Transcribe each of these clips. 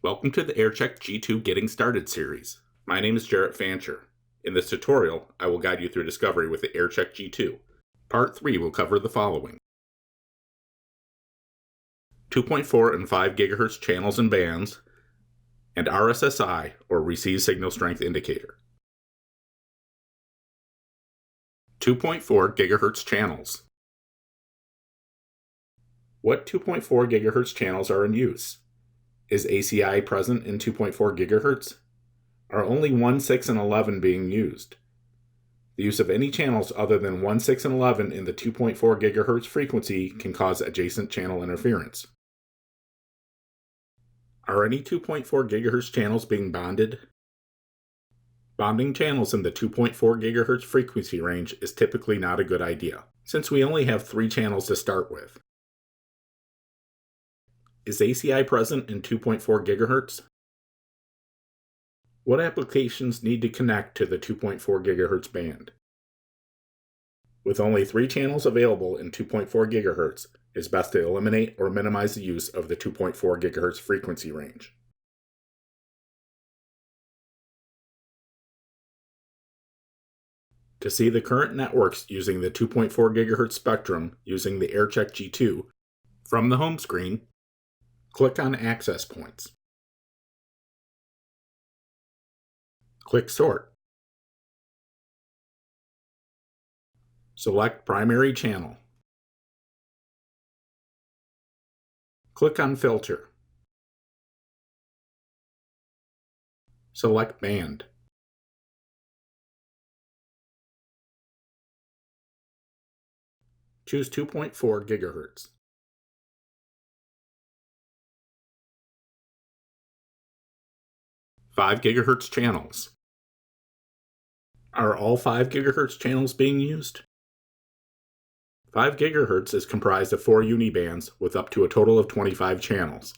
Welcome to the AirCheck G2 Getting Started series. My name is Jarrett Fancher. In this tutorial, I will guide you through discovery with the AirCheck G2. Part 3 will cover the following: 2.4 and 5 GHz channels and bands, and RSSI, or Receive Signal Strength Indicator. 2.4 GHz channels. What 2.4 GHz channels are in use? Is ACI present in 2.4 GHz? Are only 1, 6, and 11 being used? The use of any channels other than 1, 6, and 11 in the 2.4 GHz frequency can cause adjacent channel interference. Are any 2.4 GHz channels being bonded? Bonding channels in the 2.4 GHz frequency range is typically not a good idea, since we only have 3 channels to start with. Is ACI present in 2.4 GHz? What applications need to connect to the 2.4 GHz band? With only 3 channels available in 2.4 GHz, it's best to eliminate or minimize the use of the 2.4 GHz frequency range. To see the current networks using the 2.4 GHz spectrum using the AirCheck G2, from the home screen, click on Access Points. Click Sort. Select Primary Channel. Click on Filter. Select Band. Choose 2.4 GHz. Five GHz channels. Are all 5 GHz channels being used? 5 GHz is comprised of 4 unibands with up to a total of 25 channels.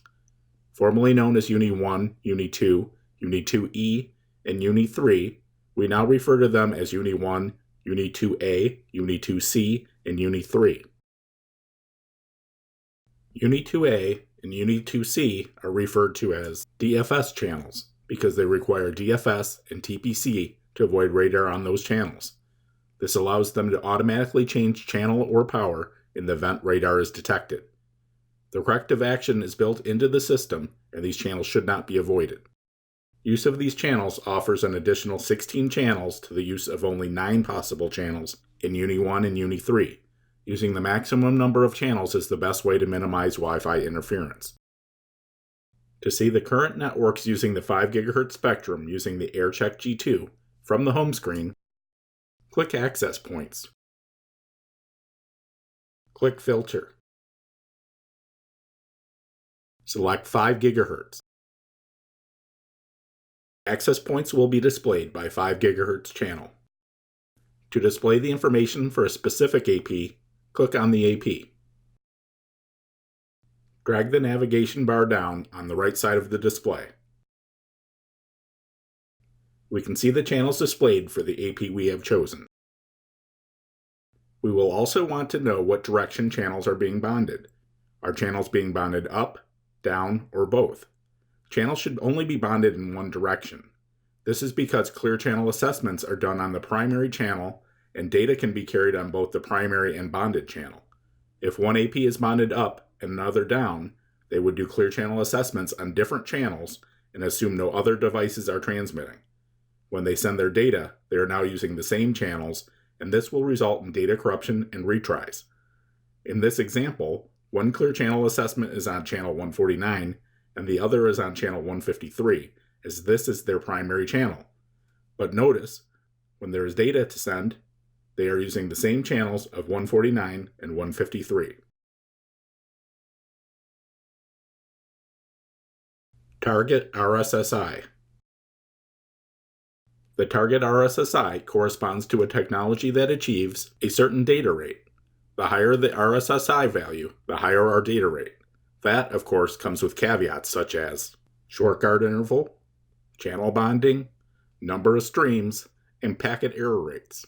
Formerly known as Uni 1, Uni 2, Uni 2E, and Uni 3, we now refer to them as Uni 1, Uni 2A, Uni 2C, and Uni 3. Uni 2A and Uni 2C are referred to as DFS channels because they require DFS and TPC to avoid radar on those channels. This allows them to automatically change channel or power in the event radar is detected. The corrective action is built into the system, and these channels should not be avoided. Use of these channels offers an additional 16 channels to the use of only 9 possible channels in Uni 1 and Uni 3. Using the maximum number of channels is the best way to minimize Wi-Fi interference. To see the current networks using the 5 GHz spectrum using the AirCheck G2, from the home screen, click Access Points. Click Filter. Select 5 GHz. Access points will be displayed by 5 GHz channel. To display the information for a specific AP, click on the AP. Drag the navigation bar down on the right side of the display. We can see the channels displayed for the AP we have chosen. We will also want to know what direction channels are being bonded. Are channels being bonded up, down, or both? Channels should only be bonded in one direction. This is because clear channel assessments are done on the primary channel, and data can be carried on both the primary and bonded channel. If one AP is bonded up and another down, they would do clear channel assessments on different channels and assume no other devices are transmitting. When they send their data, they are now using the same channels, and this will result in data corruption and retries. In this example, one clear channel assessment is on channel 149, and the other is on channel 153, as this is their primary channel. But notice, when there is data to send, they are using the same channels of 149 and 153. Target RSSI. The target RSSI corresponds to a technology that achieves a certain data rate. The higher the RSSI value, the higher our data rate. That, of course, comes with caveats such as short guard interval, channel bonding, number of streams, and packet error rates.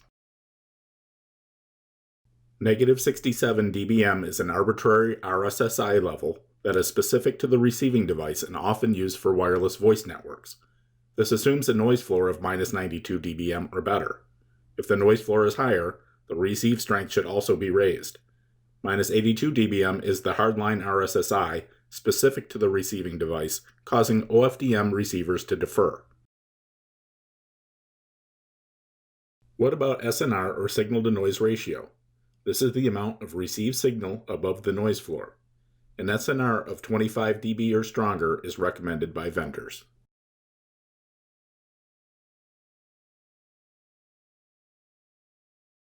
-67 dBm is an arbitrary RSSI level that is specific to the receiving device and often used for wireless voice networks. This assumes a noise floor of -92 dBm or better. If the noise floor is higher, the receive strength should also be raised. -82 dBm is the hardline RSSI specific to the receiving device, causing OFDM receivers to defer. What about SNR, or signal-to-noise ratio? This is the amount of received signal above the noise floor. An SNR of 25 dB or stronger is recommended by vendors.